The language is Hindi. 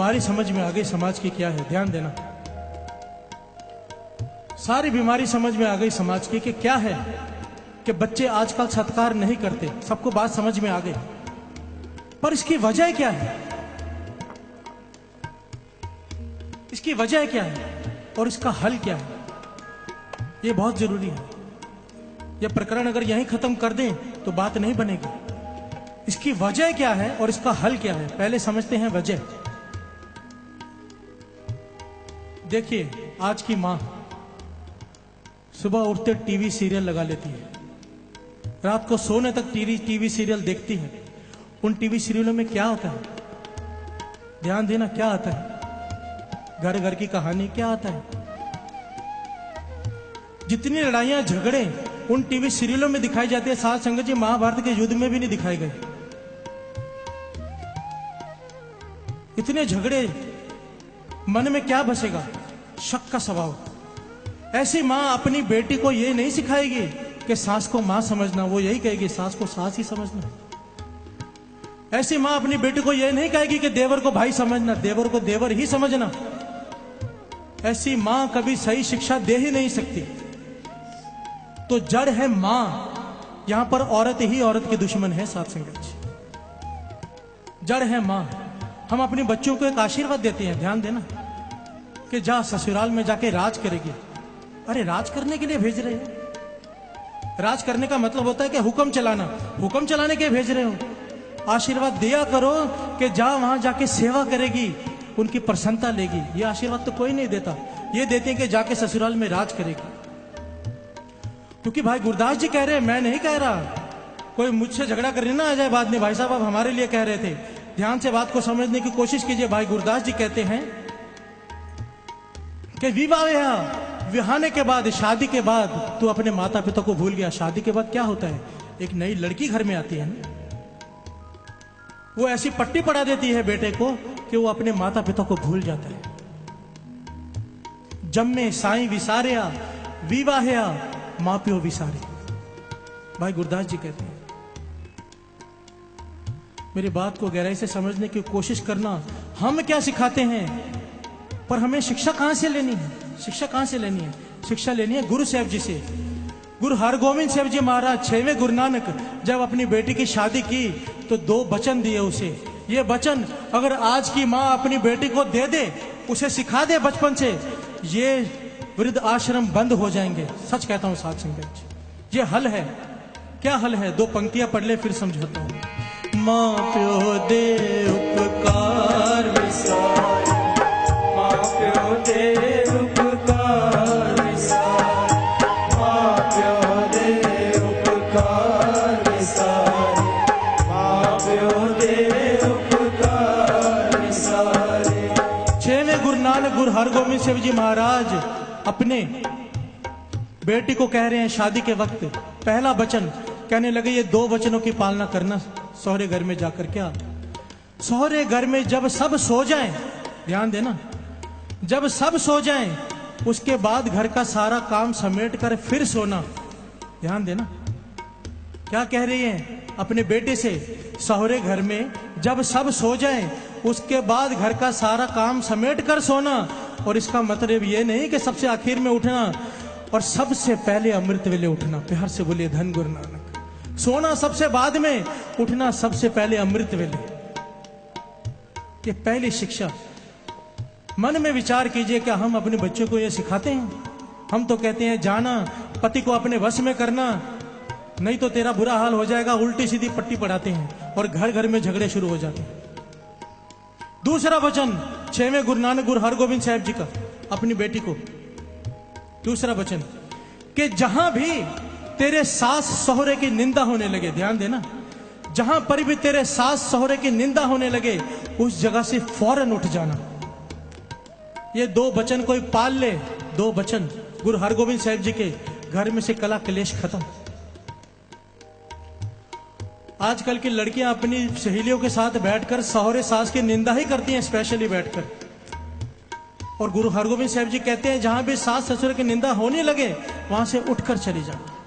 बीमारी समझ में आ गई समाज की क्या है। ध्यान देना, सारी बीमारी समझ में आ गई समाज की कि क्या है कि बच्चे आजकल सत्कार नहीं करते। सबको बात समझ में आ गई, पर इसकी वजह क्या है? इसकी वजह क्या है और इसका हल क्या है? यह बहुत जरूरी है। यह प्रकरण अगर यहीं खत्म कर दें तो बात नहीं बनेगी। इसकी वजह क्या है और इसका हल क्या है? पहले समझते हैं वजह। देखिए, आज की मां सुबह उठते टीवी सीरियल लगा लेती है, रात को सोने तक टीवी सीरियल देखती है। उन टीवी सीरियलों में क्या होता है? ध्यान देना, क्या आता है? घर घर की कहानी क्या आता है? जितनी लड़ाइयां झगड़े उन टीवी सीरियलों में दिखाई जाती है, साथ संगत जी महाभारत के युद्ध में भी नहीं दिखाए गए। इतने झगड़े, मन में क्या बसेगा? शक का स्वभाव। ऐसी मां अपनी बेटी को यह नहीं सिखाएगी कि सास को मां समझना, वो यही कहेगी सास को सास ही समझना। ऐसी मां अपनी बेटी को यह नहीं कहेगी कि देवर को भाई समझना, देवर को देवर ही समझना। ऐसी मां कभी सही शिक्षा दे ही नहीं सकती। तो जड़ है मां। यहां पर औरत ही औरत की दुश्मन है। साथ संगत जी, जड़ है मां। हम अपने बच्चों को एक आशीर्वाद देते हैं, ध्यान देना, कि जा ससुराल में जाके राज करेगी। अरे राज करने के लिए भेज रहे हो? राज करने का मतलब होता है कि हुक्म चलाना। हुक्म चलाने के भेज रहे हो? आशीर्वाद दिया करो कि जा वहां जाके सेवा करेगी, उनकी प्रसन्नता लेगी। यह आशीर्वाद तो कोई नहीं देता। ये देते हैं कि जाके ससुराल में राज करेगी। क्योंकि भाई गुरदास जी कह रहे हैं, मैं नहीं कह रहा। कोई मुझसे झगड़ा करने ना आ जाए बाद में, भाई साहब आप हमारे लिए कह रहे थे। ध्यान से बात को समझने की कोशिश कीजिए। भाई गुरदास जी कहते हैं कि विवाहने के बाद, शादी के बाद तू अपने माता पिता को भूल गया। शादी के बाद क्या होता है? एक नई लड़की घर में आती है ना, वो ऐसी पट्टी पड़ा देती है बेटे को कि वो अपने माता पिता को भूल जाता है। जम्मे साईं विसारिया, विवाहया मां प्यो विसारे। भाई गुरदास जी कहते हैं। मेरी बात को गहराई से समझने की कोशिश करना। हम क्या सिखाते हैं, पर हमें शिक्षा कहां से लेनी है? शिक्षा कहां से लेनी है? शिक्षा लेनी है गुरु साहब जी से। गुरु हरगोविंद साहब जी महाराज, 6वें गुरु नानक, जब अपनी बेटी की शादी की तो 2 वचन दिए उसे। ये वचन अगर आज की मां अपनी बेटी को दे दे, उसे सिखा दे बचपन से, ये वृद्ध आश्रम बंद हो जाएंगे। सच कहता हूं साथ संगत जी। ये हल है। क्या हल है? 2 पंक्तियां पढ़ ले फिर समझाता हूं। मां प्यो दे उपकार विसार, मां प्यो दे उपकार विसार, मां प्यो दे उपकार विसार, मां प्यो दे उपकार विसार। 6वें गुरु नानक गुरु हरगोविंद साहब जी महाराज अपने बेटी को कह रहे हैं शादी के वक्त। पहला वचन कहने लगे, ये 2 वचनों की पालना करना सौहरे घर में जाकर। क्या? सौहरे घर में जब सब सो जाएं, ध्यान देना, जब सब सो जाएं, उसके बाद घर का सारा काम समेट कर फिर सोना। ध्यान देना, क्या कह रही हैं अपने बेटे से? सौहरे घर में जब सब सो जाएं, उसके बाद घर का सारा काम समेट कर सोना। और इसका मतलब ये नहीं कि सबसे आखिर में उठना और सबसे पहले अमृत वेले उठना। प्यार से बोलिए धन गुरु नानक। सोना सबसे बाद में, उठना सबसे पहले अमृत वेले। ये पहली शिक्षा। मन में विचार कीजिए, क्या हम अपने बच्चों को ये सिखाते हैं? हम तो कहते हैं जाना, पति को अपने वश में करना, नहीं तो तेरा बुरा हाल हो जाएगा। उल्टी सीधी पट्टी पढ़ाते हैं और घर घर में झगड़े शुरू हो जाते हैं। दूसरा वचन 6वें गुरु नानक गुरु हरगोविंद साहब जी का अपनी बेटी को। दूसरा वचन कि जहां भी तेरे सास सहुरे की निंदा होने लगे, ध्यान देना, जहां पर भी तेरे सास सहुरे की निंदा होने लगे, उस जगह से फौरन उठ जाना। ये 2 वचन कोई पाल ले, 2 वचन गुरु हरगोविंद साहब जी के, घर में से कला कलेश खत्म। आजकल की लड़कियां अपनी सहेलियों के साथ बैठकर सहुरे सास की निंदा ही करती हैं, स्पेशली बैठकर। और गुरु हरगोविंद साहब जी कहते हैं जहां भी सास ससुर की निंदा होने लगे, वहां से उठकर चली जाओ।